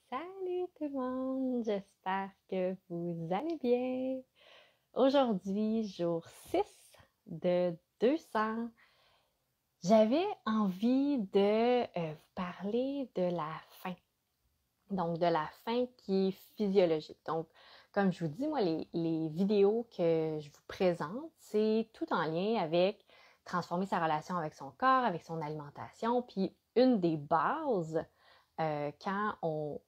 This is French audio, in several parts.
Salut tout le monde, j'espère que vous allez bien. Aujourd'hui, jour 6 de 200, j'avais envie de vous parler de la faim. Donc, de la faim qui est physiologique. Donc, comme je vous dis, moi, les vidéos que je vous présente, c'est tout en lien avec transformer sa relation avec son corps, avec son alimentation. Puis, une des bases, quand on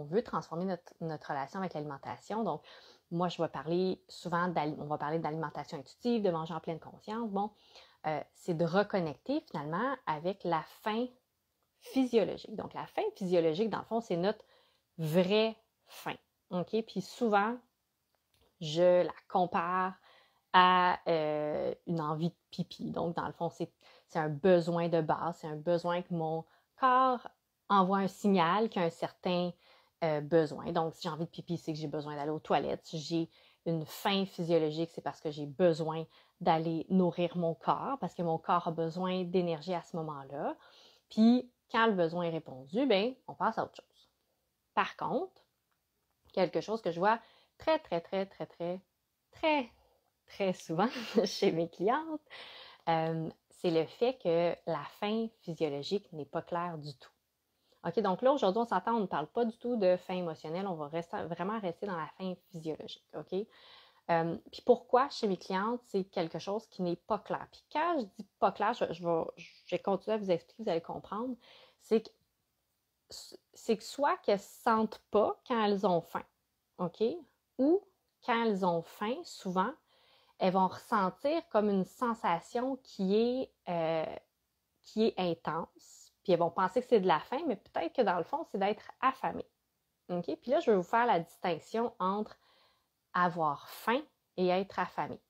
veut transformer notre relation avec l'alimentation, donc, moi, je vais parler souvent, on va parler d'alimentation intuitive, de manger en pleine conscience. Bon, c'est de reconnecter finalement avec la faim physiologique. Donc, la faim physiologique, dans le fond, c'est notre vraie faim. OK? Puis souvent, je la compare à une envie de pipi. Donc, dans le fond, c'est un besoin de base, c'est un besoin que mon corps envoie un signal qu'il y a un certain besoin. Donc, si j'ai envie de pipi, c'est que j'ai besoin d'aller aux toilettes. Si j'ai une faim physiologique, c'est parce que j'ai besoin d'aller nourrir mon corps, parce que mon corps a besoin d'énergie à ce moment-là. Puis, quand le besoin est répondu, bien, on passe à autre chose. Par contre, quelque chose que je vois très, très, très, très, très, très, très souvent chez mes clientes, c'est le fait que la faim physiologique n'est pas claire du tout. OK, donc là, aujourd'hui, on s'entend, on ne parle pas du tout de faim émotionnelle, on va vraiment rester dans la faim physiologique, OK? Puis pourquoi chez mes clientes, c'est quelque chose qui n'est pas clair. Puis quand je dis pas clair, je vais continuer à vous expliquer, vous allez comprendre, c'est que soit qu'elles ne sentent pas quand elles ont faim, OK? Ou quand elles ont faim, souvent, elles vont ressentir comme une sensation qui est intense, puis elles vont penser que c'est de la faim, mais peut-être que dans le fond, c'est d'être affamée. OK? Puis là, je vais vous faire la distinction entre avoir faim et être affamé.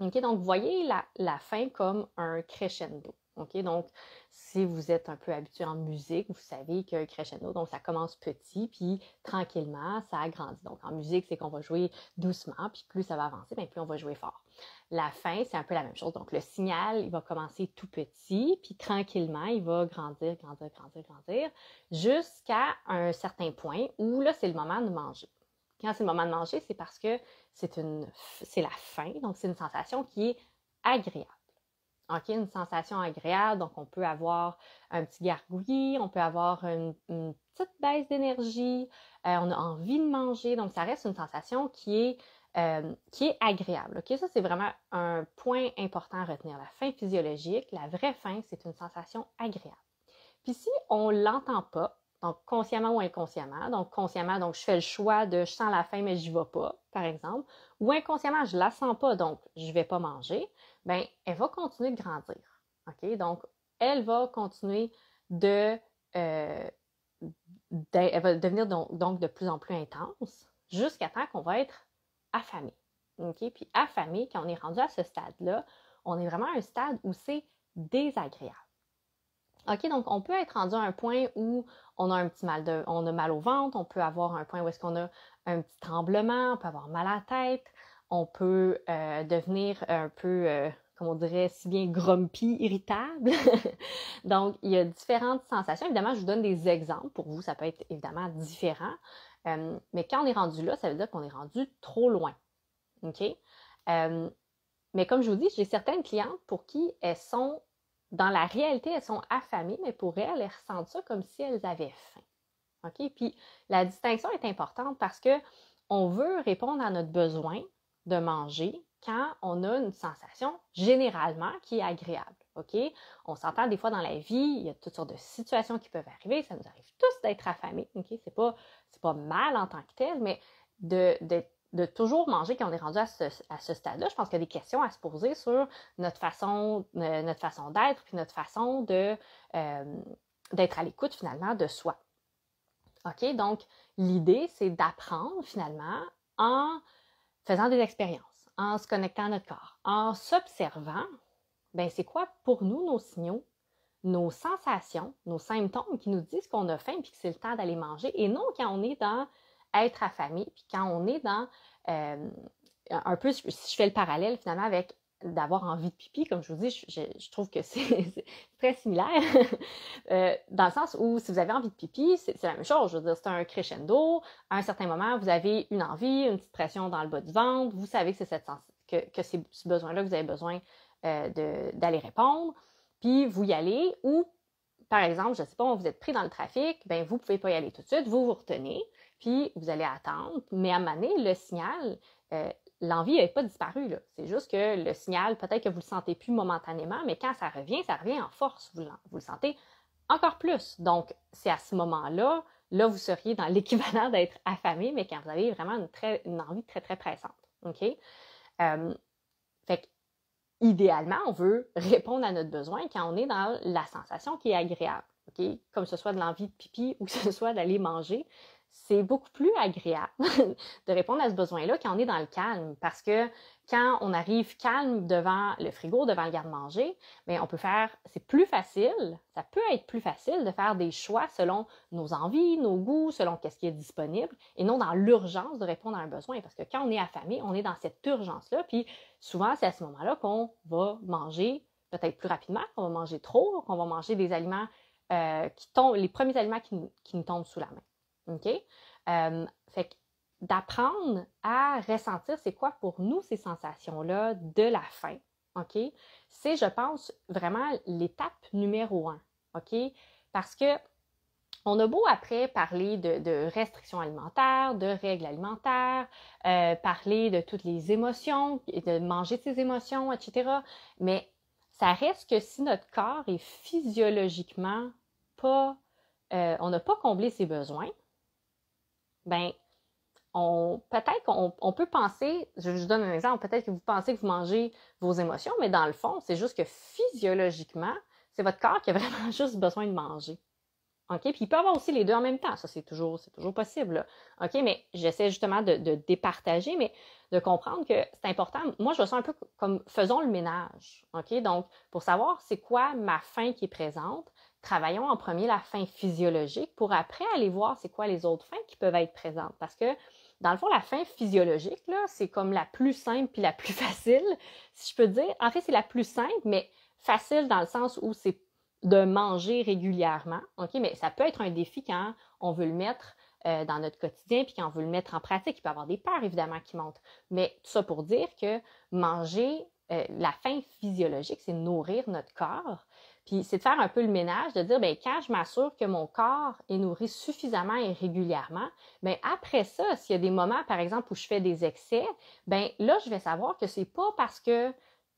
OK? Donc, vous voyez la faim comme un crescendo. OK? Donc, si vous êtes un peu habitué en musique, vous savez qu'un crescendo, donc ça commence petit, puis tranquillement, ça agrandit. Donc, en musique, c'est qu'on va jouer doucement, puis plus ça va avancer, bien, plus on va jouer fort. La fin, c'est un peu la même chose. Donc, le signal, il va commencer tout petit, puis tranquillement, il va grandir, grandir, grandir, grandir, jusqu'à un certain point où là, c'est le moment de manger. Quand c'est le moment de manger, c'est parce que c'est la faim, donc c'est une sensation qui est agréable. OK, une sensation agréable, donc on peut avoir un petit gargouillis, on peut avoir une petite baisse d'énergie, on a envie de manger, donc ça reste une sensation qui est agréable. OK, ça c'est vraiment un point important à retenir. La faim physiologique, la vraie faim, c'est une sensation agréable. Puis si on ne l'entend pas, donc consciemment ou inconsciemment, donc consciemment, donc je fais le choix de je sens la faim mais je n'y vais pas, par exemple, ou inconsciemment, je ne la sens pas, donc je ne vais pas manger, bien, elle va continuer de grandir. OK? Donc, elle va continuer elle va devenir donc de plus en plus intense jusqu'à temps qu'on va être affamé. OK? Puis affamé, quand on est rendu à ce stade-là, on est vraiment à un stade où c'est désagréable. OK, donc on peut être rendu à un point où on a on a mal au ventre, on peut avoir un point où est-ce qu'on a un petit tremblement, on peut avoir mal à la tête, on peut devenir un peu, comme on dirait si bien, grumpy, irritable. Donc, il y a différentes sensations. Évidemment, je vous donne des exemples pour vous, ça peut être évidemment différent. Mais quand on est rendu là, ça veut dire qu'on est rendu trop loin. OK? Mais comme je vous dis, j'ai certaines clientes pour qui dans la réalité, elles sont affamées, mais pour elles ressentent ça comme si elles avaient faim. OK? Puis la distinction est importante parce que on veut répondre à notre besoin de manger quand on a une sensation généralement qui est agréable. OK? On s'entend des fois dans la vie, il y a toutes sortes de situations qui peuvent arriver, ça nous arrive tous d'être affamés. OK? C'est pas mal en tant que tel, mais de toujours manger quand on est rendu à ce stade-là, je pense qu'il y a des questions à se poser sur notre façon d'être, puis notre façon d'être à l'écoute finalement de soi. OK? Donc, l'idée, c'est d'apprendre finalement en faisant des expériences, en se connectant à notre corps, en s'observant, bien, c'est quoi pour nous nos signaux, nos sensations, nos symptômes qui nous disent qu'on a faim puis que c'est le temps d'aller manger, et non quand on est dans être affamé, puis quand on est dans un peu, si je fais le parallèle finalement avec d'avoir envie de pipi, comme je vous dis, je trouve que c'est très similaire, dans le sens où si vous avez envie de pipi, c'est la même chose. Je veux dire, c'est un crescendo. À un certain moment, vous avez une envie, une petite pression dans le bas du ventre. Vous savez que c'est que c'est ce besoin-là que vous avez besoin d'aller répondre. Puis vous y allez, ou par exemple, je ne sais pas, vous êtes pris dans le trafic, ben vous ne pouvez pas y aller tout de suite, vous vous retenez, puis vous allez attendre. Mais à un moment donné, le signal, l'envie n'est pas disparu. C'est juste que le signal, peut-être que vous ne le sentez plus momentanément, mais quand ça revient en force. Vous le sentez encore plus. Donc, c'est à ce moment-là, là, vous seriez dans l'équivalent d'être affamé, mais quand vous avez vraiment une envie très, très pressante. OK? Fait que, idéalement, on veut répondre à notre besoin quand on est dans la sensation qui est agréable. Okay? Comme ce soit de l'envie de pipi ou que ce soit d'aller manger, c'est beaucoup plus agréable de répondre à ce besoin-là quand on est dans le calme. Parce que quand on arrive calme devant le frigo, devant le garde-manger, bien, c'est plus facile, ça peut être plus facile de faire des choix selon nos envies, nos goûts, selon ce qui est disponible, et non dans l'urgence de répondre à un besoin. Parce que quand on est affamé, on est dans cette urgence-là, puis souvent, c'est à ce moment-là qu'on va manger peut-être plus rapidement, qu'on va manger trop, qu'on va manger des aliments les premiers aliments qui nous tombent sous la main. OK? Fait que d'apprendre à ressentir c'est quoi pour nous ces sensations-là de la faim. OK? C'est, je pense, vraiment l'étape numéro 1. OK? Parce que on a beau après parler de restrictions alimentaires, de règles alimentaires, parler de toutes les émotions, de manger ses émotions, etc. Mais ça reste que si notre corps est physiologiquement pas, on n'a pas comblé ses besoins, ben peut-être qu'on peut penser, je vous donne un exemple, peut-être que vous pensez que vous mangez vos émotions, mais dans le fond, c'est juste que physiologiquement, c'est votre corps qui a vraiment juste besoin de manger. OK? Puis il peut y avoir aussi les deux en même temps. Ça, c'est toujours possible. Là. OK? Mais j'essaie justement de départager, mais de comprendre que c'est important. Moi, je le sens un peu comme faisons le ménage. OK? Donc, pour savoir c'est quoi ma faim qui est présente, travaillons en premier la faim physiologique pour après aller voir c'est quoi les autres faims qui peuvent être présentes. Parce que, dans le fond, la faim physiologique, là, c'est comme la plus simple puis la plus facile, si je peux dire. En fait, c'est la plus simple, mais facile dans le sens où c'est de manger régulièrement, OK? Mais ça peut être un défi quand on veut le mettre dans notre quotidien puis quand on veut le mettre en pratique. Il peut y avoir des peurs, évidemment, qui montent. Mais tout ça pour dire que manger, la faim physiologique, c'est nourrir notre corps. Puis c'est de faire un peu le ménage, de dire, bien, quand je m'assure que mon corps est nourri suffisamment et régulièrement, bien, après ça, s'il y a des moments, par exemple, où je fais des excès, bien, là, je vais savoir que c'est pas parce que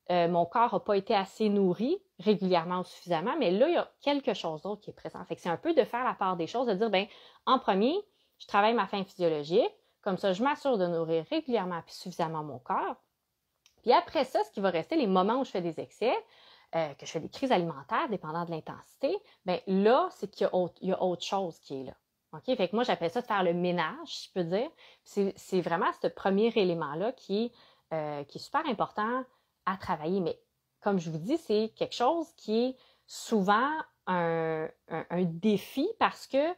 mon corps n'a pas été assez nourri régulièrement ou suffisamment, mais là, il y a quelque chose d'autre qui est présent. Fait que c'est un peu de faire la part des choses, de dire, bien, en premier, je travaille ma faim physiologique, comme ça, je m'assure de nourrir régulièrement et suffisamment mon corps. Puis après ça, ce qui va rester, les moments où je fais des excès, que je fais des crises alimentaires, dépendant de l'intensité, bien là, c'est qu'il y a autre chose qui est là. OK? Fait que moi, j'appelle ça de faire le ménage, si je peux dire. C'est vraiment ce premier élément-là qui est super important à travailler. Mais comme je vous dis, c'est quelque chose qui est souvent un défi parce que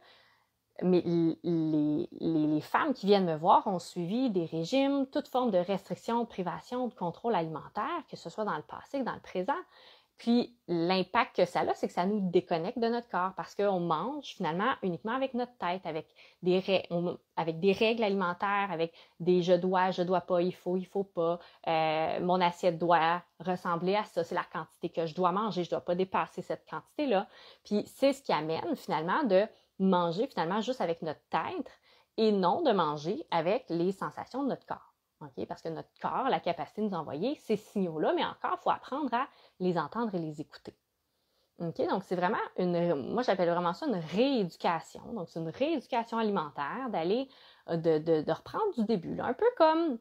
les femmes qui viennent me voir ont suivi des régimes, toute forme de restriction, de privation, de contrôle alimentaire, que ce soit dans le passé ou dans le présent. Puis l'impact que ça a, c'est que ça nous déconnecte de notre corps parce qu'on mange finalement uniquement avec notre tête, avec des règles alimentaires, avec des je dois pas, il faut pas. Mon assiette doit ressembler à ça, c'est la quantité que je dois manger, je dois pas dépasser cette quantité-là. Puis c'est ce qui amène finalement de manger finalement juste avec notre tête et non de manger avec les sensations de notre corps. Okay? Parce que notre corps a la capacité de nous envoyer ces signaux-là, mais encore, il faut apprendre à les entendre et les écouter. Okay? Donc, c'est vraiment moi j'appelle vraiment ça une rééducation. Donc, c'est une rééducation alimentaire, d'aller, de reprendre du début. Là. Un peu comme,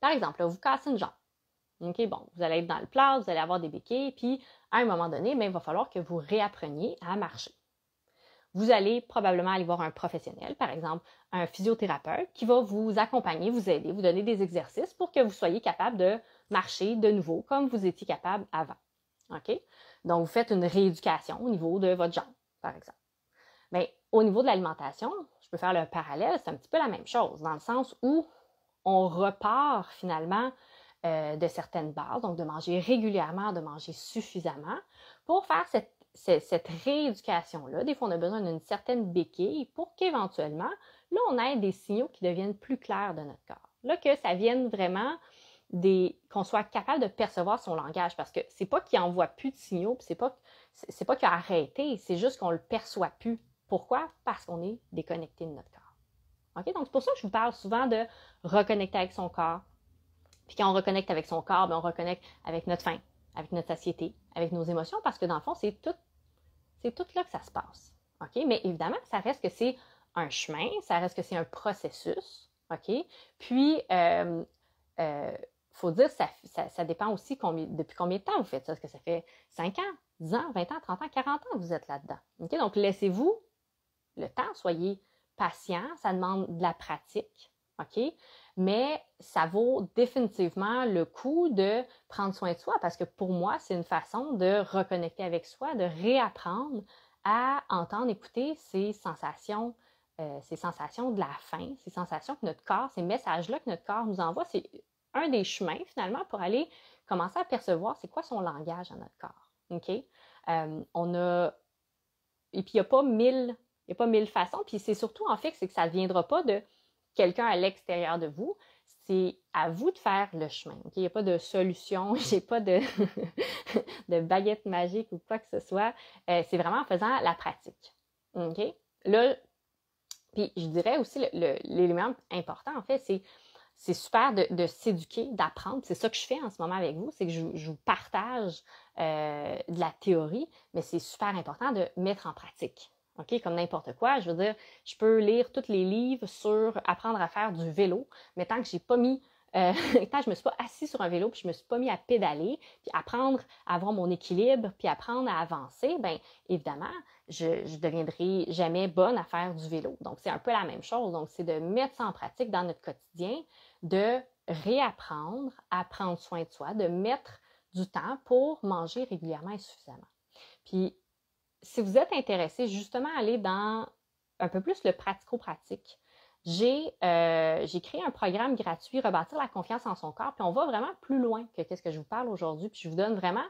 par exemple, là, vous cassez une jambe. OK, bon, vous allez être dans le plat, vous allez avoir des béquilles, puis à un moment donné, bien, il va falloir que vous réappreniez à marcher. Vous allez probablement aller voir un professionnel, par exemple un physiothérapeute, qui va vous accompagner, vous aider, vous donner des exercices pour que vous soyez capable de marcher de nouveau comme vous étiez capable avant. OK? Donc, vous faites une rééducation au niveau de votre jambe, par exemple. Mais au niveau de l'alimentation, je peux faire le parallèle, c'est un petit peu la même chose, dans le sens où on repart finalement de certaines bases, donc de manger régulièrement, de manger suffisamment pour faire cette rééducation-là. Des fois, on a besoin d'une certaine béquille pour qu'éventuellement, là, on ait des signaux qui deviennent plus clairs de notre corps. Là, que ça vienne vraiment qu'on soit capable de percevoir son langage, parce que c'est pas qu'il n'envoie plus de signaux, puis c'est pas qu'il a arrêté, c'est juste qu'on le perçoit plus. Pourquoi? Parce qu'on est déconnecté de notre corps. Okay? Donc, c'est pour ça que je vous parle souvent de reconnecter avec son corps. Puis quand on reconnecte avec son corps, bien, on reconnecte avec notre faim, avec notre satiété, avec nos émotions, parce que dans le fond, c'est tout là que ça se passe. Okay? Mais évidemment, ça reste que c'est un chemin, ça reste que c'est un processus. Okay? Puis, faut dire, ça dépend aussi depuis combien de temps vous faites ça. Est-ce que ça fait 5 ans, 10 ans, 20 ans, 30 ans, 40 ans que vous êtes là-dedans? Okay? Donc, laissez-vous le temps, soyez patient, ça demande de la pratique, OK? Mais ça vaut définitivement le coup de prendre soin de soi parce que pour moi, c'est une façon de reconnecter avec soi, de réapprendre à entendre, écouter ces sensations de la faim, ces sensations que notre corps, ces messages-là que notre corps nous envoie, c'est un des chemins finalement pour aller commencer à percevoir c'est quoi son langage à notre corps, OK? Et puis il n'y a pas mille façons, puis c'est surtout en fait c'est que ça ne viendra pas de quelqu'un à l'extérieur de vous, c'est à vous de faire le chemin. Okay? Il n'y a pas de solution, j'ai pas de, de baguette magique ou quoi que ce soit. C'est vraiment en faisant la pratique. Okay? Là, puis je dirais aussi l'élément important, en fait, c'est super de s'éduquer, d'apprendre. C'est ça que je fais en ce moment avec vous, c'est que je vous partage de la théorie, mais c'est super important de mettre en pratique. OK? Comme n'importe quoi, je veux dire, je peux lire tous les livres sur apprendre à faire du vélo, mais tant que j'ai pas mis, tant que je me suis pas assis sur un vélo, puis je me suis pas mis à pédaler, puis apprendre à avoir mon équilibre, puis apprendre à avancer, bien évidemment, je deviendrai jamais bonne à faire du vélo. Donc, c'est un peu la même chose. Donc, c'est de mettre ça en pratique dans notre quotidien, de réapprendre à prendre soin de soi, de mettre du temps pour manger régulièrement et suffisamment. Puis, si vous êtes intéressé justement à aller dans un peu plus le pratico-pratique, j'ai créé un programme gratuit, Rebâtir la confiance en son corps, puis on va vraiment plus loin que ce que je vous parle aujourd'hui, puis je vous donne vraiment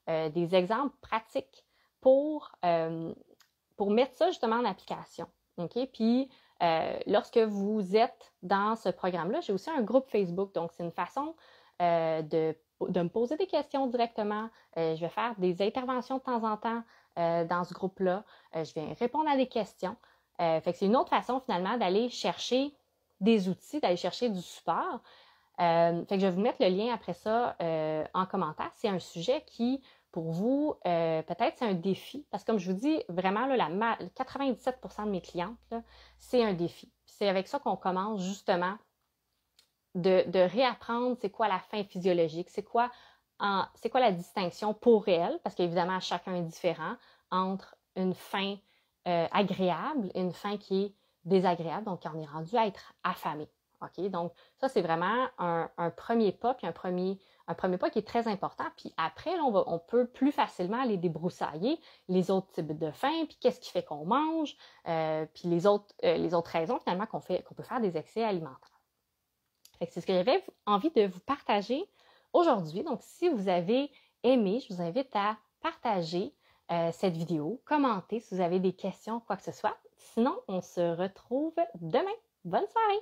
des exemples pratiques pour mettre ça justement en application. Okay? Puis, lorsque vous êtes dans ce programme-là, j'ai aussi un groupe Facebook, donc c'est une façon de me poser des questions directement. Je vais faire des interventions de temps en temps dans ce groupe-là. Je vais répondre à des questions. Fait que c'est une autre façon finalement d'aller chercher des outils, d'aller chercher du support. Fait que je vais vous mettre le lien après ça en commentaire. C'est un sujet qui, pour vous, peut-être c'est un défi. Parce que comme je vous dis, vraiment, là, 97% de mes clientes, là, c'est un défi. C'est avec ça qu'on commence justement de réapprendre c'est quoi la faim physiologique, c'est quoi la distinction pour elle, parce qu'évidemment, chacun est différent, entre une faim agréable et une faim qui est désagréable, donc on est rendu à être affamé. Okay? Donc, ça, c'est vraiment un premier pas, puis un premier pas qui est très important. Puis après, là, on peut plus facilement aller débroussailler les autres types de faim, puis qu'est-ce qui fait qu'on mange, puis les autres raisons, finalement, qu'on peut faire des excès alimentaires. Fait que c'est ce que j'avais envie de vous partager aujourd'hui. Donc, si vous avez aimé, je vous invite à partager cette vidéo, commenter si vous avez des questions, quoi que ce soit. Sinon, on se retrouve demain. Bonne soirée!